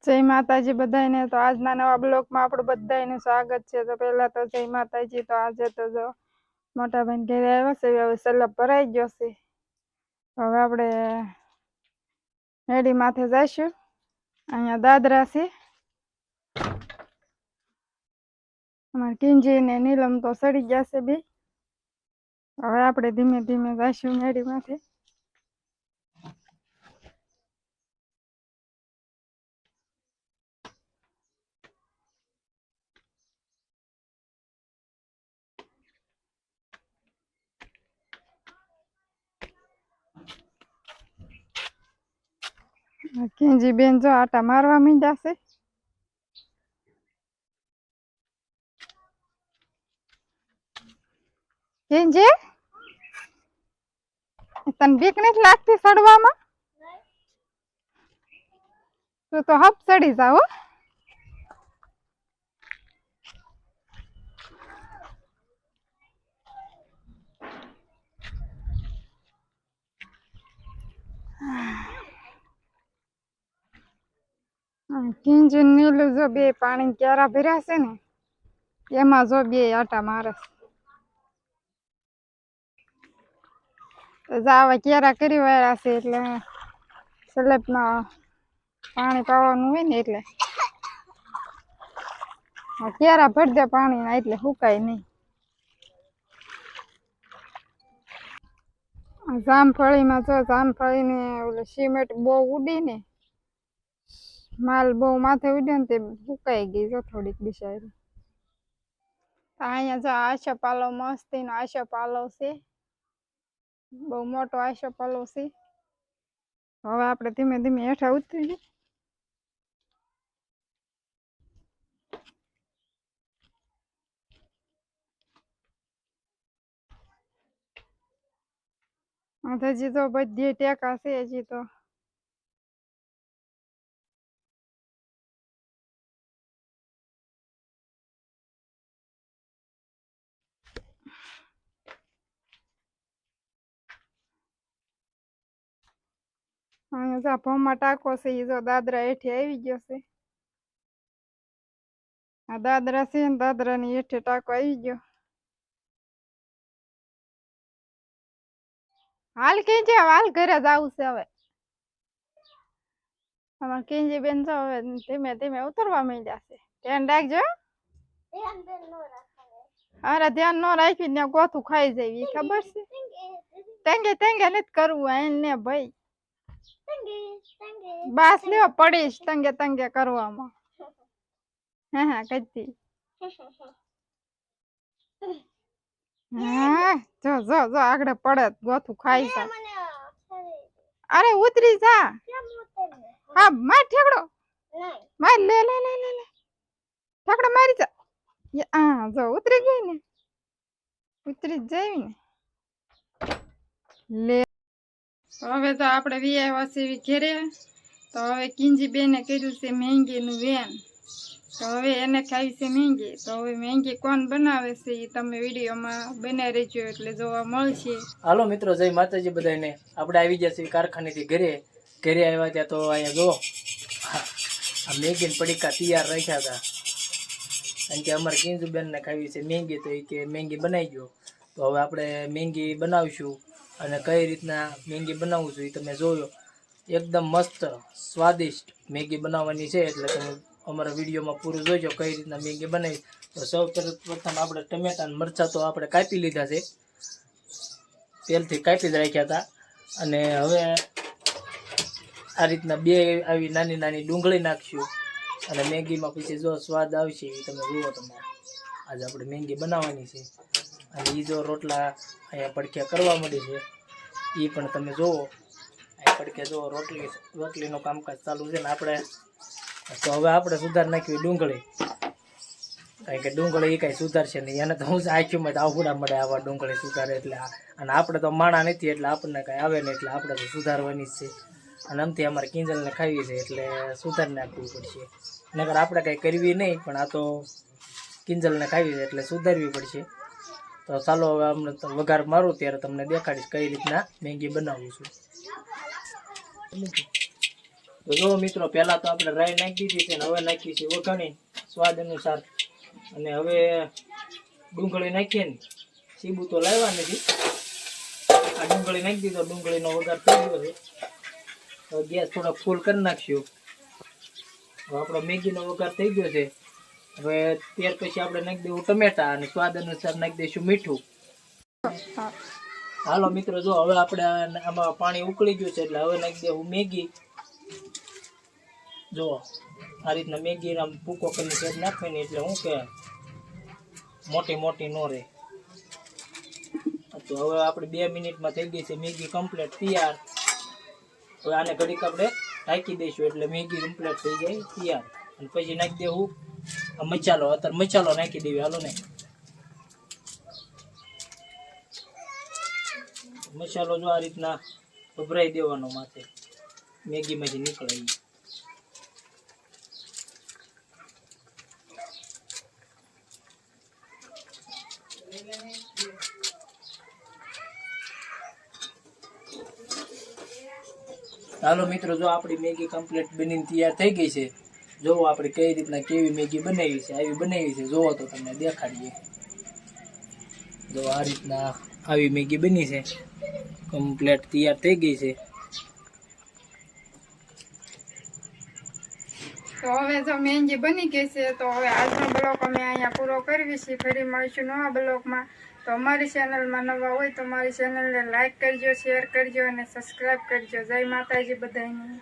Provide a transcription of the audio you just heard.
જય માતાજી બધાને। તો આજના નવા બ્લોગમાં આપણું બધાનું સ્વાગત છે। તો પહેલા તો જય માતાજી। તો આજે તો જો મોટા ભાઈ ઘરે આવ્યા છે, હવે સલપ ભરાઈ ગયો છે। હવે આપણે મેડી માથે જઈશું। અહીંયા દાદરા છે, અમારે કિંજી ને નીલમ તો સડી ગયા છે બે। હવે આપણે ધીમે ધીમે જઈશું મેડી માથે। કિંજી બેન જો આટા મારવા માંડ્યા છે। કિંજી, તને બીક નથી લાગતી સડવામાં? તું તો હપ સડી જાવ। કિંજી નીલું જો બે પાણી ક્યારા ભર્યા છે ને, એમાં જો બે આટા મારે છે। આવા ક્યારા કરી વાળા છે એટલે સલેબમાં પાણી પાવાનું હોય ને એટલે ક્યારા ભરી દે પાણી ના, એટલે સુકાય નહીં। જામફળીમાં જો જામફળી ને ઓલે સિમેન્ટ બહુ ઉડી ને, માલ બહુ માથે ઉડ્યો ને તે સુકાઈ ગઈ જો થોડીક બિચારી। અહીંયા જો આશો પાલો મસ્તીનો આશો પાલો છે, બહુ મોટો આશો પાલો છે। હવે આપણે ધીમે ધીમે હેઠા ઉતરી હજી તો બધી ટેકા છે હજી તો। અહીંયા જો ભમા ટાંકો છે એ જો દાદરા હેઠે આવી ગયો છે। આ દાદરા છે ને, દાદરાની હેઠે ટાંકો આવી ગયો। હાલ કિંજી, હાલ ઘરે જવું છે હવે। અમારે કિંજી બેન જો હવે ધીમે ધીમે ઉતરવા માંડ્યા છે। ધ્યાન રાખજો। અરે ધ્યાન ન રાખી ને ગોથું ખાઈ જાય, ખબર છે? તેંગે તેંગે નથી કરવું એને ભાઈ, બાસ લેવા પડીશ તંગે તંગે કરવામાં। હા હા કતી હા જો જો જો આગળ પડે ગોથું ખાઈ જાય। અરે ઉતરી જા। હા માર ઠેકડો, માર લે લે લે લે લે ઠેકડો મારી જા। હા જો ઉતરી ગઈ ને, ઉતરી જ જાય ને લે। હવે તો આપણે વિયા છે ઘેરે। તો હવે કિંજી બેને કર્યું છે મેંગીનું વેન। તો હવે એને ખાવી છે મેંગી। તો હવે મેંગી કોણ બનાવે છે એ તમે વિડીયોમાં બનાવી રહેજો એટલે જોવા મળશે। હાલો મિત્રો, જય માતાજી બધાને। આપણે આવી ગયા છીએ કારખાનેથી ઘરે આવ્યા ત્યાં તો અહીંયા જો આ મેગી પડીકા તૈયાર રાખ્યા હતા, કારણ કે અમારે કિંજુબેનને ખાવી છે મેંગી, તો એ કે મેંગી બનાવી ગયો। તો હવે આપણે મેંગી બનાવીશું, અને કઈ રીતના મેંગી બનાવું છું એ તમે જોયો। એકદમ મસ્ત સ્વાદિષ્ટ મેગી બનાવવાની છે, એટલે તમે અમારા વિડીયોમાં પૂરું જોઈજો કઈ રીતના મેગી બનાવી। તો સૌ પ્રથમ આપણે ટમેટા અને મરચાં તો આપણે કાપી લીધા છે, તેલથી કાપી જ રાખ્યા હતા। અને હવે આ રીતના બે આવી નાની નાની ડુંગળી નાખશું, અને મેગીમાં પછી જો સ્વાદ આવશે એ તમે જુઓ। તમે આજે આપણે મેગી બનાવવાની છે, અને એ જો રોટલા અહીંયા પડખ્યા કરવા માંડી છે એ પણ તમે જુઓ। અહીંયા પડખે જો રોટલીનું કામકાજ ચાલુ છે ને આપણે તો હવે આપણે સુધાર નાખવી ડુંગળી, કારણ કે ડુંગળી એ કાંઈ સુધારશે નહીં, એને તો હું આંખ્યુંમાં તો આવડા મળે આવા ડુંગળી સુધારે એટલે। અને આપણે તો માણા નથી એટલે આપણને કાંઈ આવે નહીં, એટલે આપણે તો સુધારવાની જ છે। અને આમથી અમારે કિંજલને ખાવી છે એટલે સુધાર નાખવી પડશે, નકર આપણે કાંઈ કરવી નહીં, પણ આ તો કિંજલને ખાવી છે એટલે સુધારવી પડશે। તો ચાલો હવે અમને વઘાર મારું ત્યારે તમને દેખાડીશ કઈ રીતના મેગી બનાવું છું। તો જો મિત્રો પહેલા તો આપણે રાઈ નાખી દીધી છે ને હવે નાખી છે વઘાણી સ્વાદ અનુસાર. અને હવે ડુંગળી નાખીએ ને સીબુ તો લાવ્યા નથી. આ ડુંગળી નાખી દીધો, ડુંગળીનો વઘાર થઈ ગયો છે. હવે ગેસ થોડો ફૂલ કરી નાખ્યો. હવે આપણો મેગીનો વઘાર થઈ ગયો છે. હવે ત્યાર પછી આપણે નાખી દઈશું ટમેટા અને સ્વાદ અનુસાર નાખી દઈશું મીઠું. હાલો મિત્રો જો હવે આપણે આમાં પાણી ઉકળી ગયું છે એટલે હવે નાખી દેવું મેગી. જો આ રીતના મેગી ભૂકો કરીને સેજ નાખવાની એટલે શું કે મોટી મોટી નો રહે. તો હવે આપણે 2 મિનિટમાં થઈ ગઈ છે મેગી કમ્પ્લીટ તૈયાર. હવે આને ઘડીક આપણે ઢાંકી દઈશું એટલે મેગી કમ્પ્લીટ થઈ જાય તૈયાર. અને પછી નાખી દેવું મસાલો. અત્યારે મસાલો નાખી દેવી. હાલો ને મસાલો જો આ રીતના ભભરાઈ દેવાનો માથે મેગીમાંથી નીકળે. હાલો મિત્રો જો આપણી મેગી કમ્પ્લીટ બનીને તૈયાર થઈ ગઈ છે. જોવો આપણે કઈ રીતના કેવી મેગી બનાવી છે. આવી બનાવી છે જોવો તો તમને દેખાડીએ. જો આ રીતના આવી મેગી બની છે, કમ્પ્લીટ તૈયાર થઈ ગઈ છે. તો હવે જો મેગી બની ગઈ છે તો હવે આજનો બ્લોગ અમે અહીંયા પૂરો કરવી છે. ફરી મળીશું નવા બ્લોગમાં. તો અમારી ચેનલમાં નવા હોય તો અમારી ચેનલને લાઈક કરજો, શેર કરજો અને સબસ્ક્રાઈબ કરજો. જય માતાજી બધાને.